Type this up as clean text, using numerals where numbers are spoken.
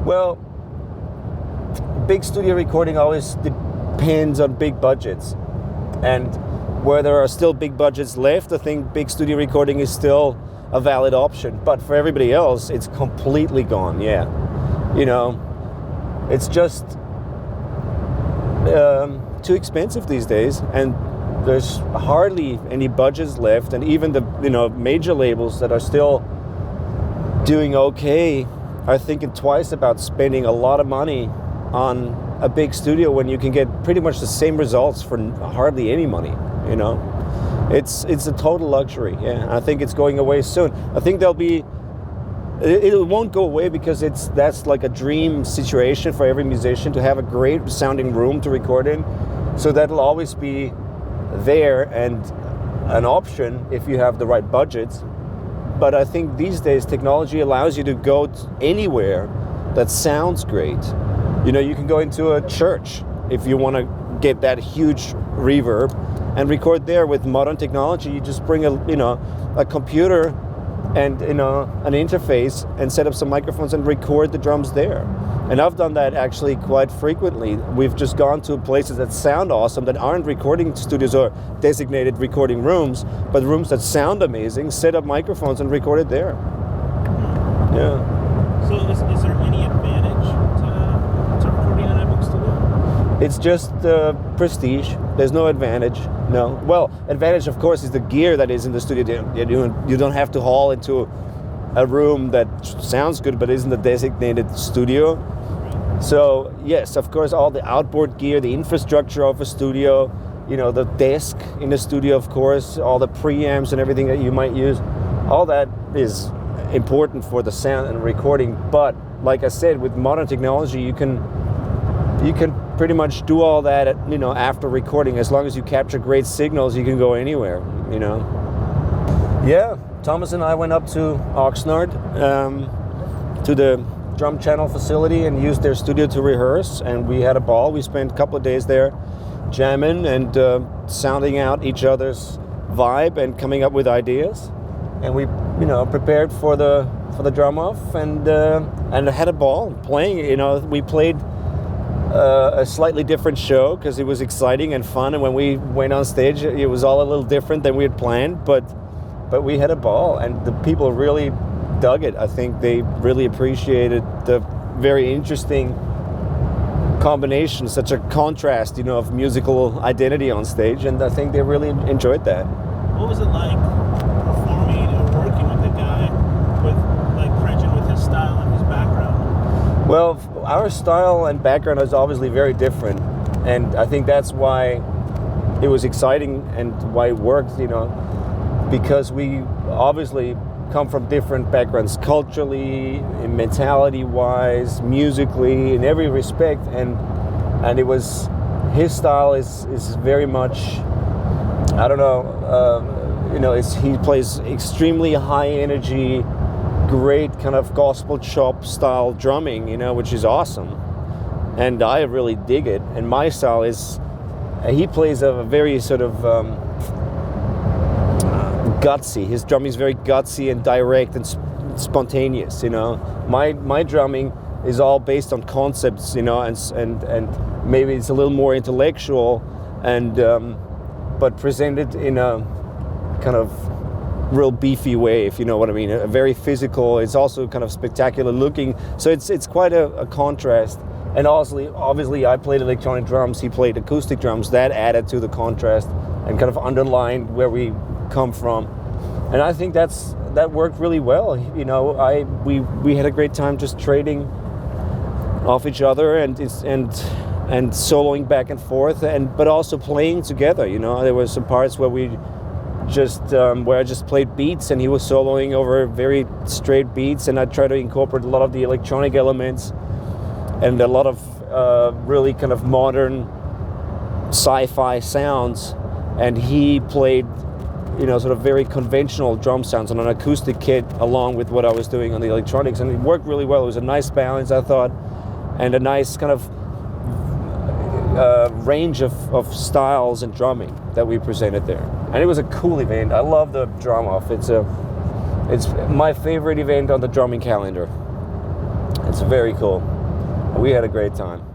Well, big studio recording always depends on big budgets. And where there are still big budgets left, I think big studio recording is still a valid option. But for everybody else, it's completely gone, yeah. You know, it's just too expensive these days, and there's hardly any budgets left. And even the major labels that are still doing okay are thinking twice about spending a lot of money on a big studio when you can get pretty much the same results for hardly any money. You know, it's a total luxury. Yeah, I think it's going away soon. I think it won't go away because that's like a dream situation for every musician, to have a great sounding room to record in. So that'll always be there and an option if you have the right budgets. But I think these days technology allows you to go anywhere that sounds great. You know, you can go into a church if you want to get that huge reverb and record there with modern technology. You just bring a computer and an interface and set up some microphones and record the drums there. And I've done that actually quite frequently. We've just gone to places that sound awesome, that aren't recording studios or designated recording rooms, but rooms that sound amazing, set up microphones and record it there. Yeah. So is there any advantage to recording in a big studio? It's just prestige. There's no advantage. No. Well, advantage, of course, is the gear that is in the studio. You don't have to haul into a room that sounds good but isn't a designated studio. So, yes, of course, all the outboard gear, the infrastructure of a studio, the desk in the studio, of course, all the preamps and everything that you might use, all that is important for the sound and recording. But, like I said, with modern technology, you can pretty much do all that after recording. As long as you capture great signals, you can go anywhere. Yeah, Thomas and I went up to Oxnard to the drum channel facility and used their studio to rehearse, and we had a ball. We spent a couple of days there jamming and sounding out each other's vibe and coming up with ideas. And we prepared for the drum off and had a ball playing. We played a slightly different show because it was exciting and fun, and when we went on stage it was all a little different than we had planned, but we had a ball and the people really dug it. I think they really appreciated the very interesting combination, such a contrast of musical identity on stage, and I think they really enjoyed that. What was it like performing or working with a guy like Pridgen, with his style and his background? Well, our style and background is obviously very different, and I think that's why it was exciting and why it worked, because we obviously come from different backgrounds, culturally, mentality-wise, musically, in every respect, and it was, his style is very much, I don't know, he plays extremely high energy, great kind of gospel chop style drumming, which is awesome, and I really dig it. And my style is, he plays a very sort of gutsy. His drumming is very gutsy and direct and spontaneous. My drumming is all based on concepts, and maybe it's a little more intellectual, and but presented in a kind of real beefy way, if you know what I mean. A very physical. It's also kind of spectacular looking. So it's quite a contrast. And obviously, I played electronic drums. He played acoustic drums. That added to the contrast and kind of underlined where we come from. And I think that worked really well. We had a great time just trading off each other and soloing back and forth, but also playing together. There were some parts where we where I just played beats and he was soloing over very straight beats, and I tried to incorporate a lot of the electronic elements and a lot of really kind of modern sci-fi sounds, and he played sort of very conventional drum sounds on an acoustic kit along with what I was doing on the electronics, and it worked really well. It was a nice balance, I thought, and a nice kind of range of styles and drumming that we presented there. And it was a cool event. I love the drum off. It's my favorite event on the drumming calendar. It's very cool. we had a great time.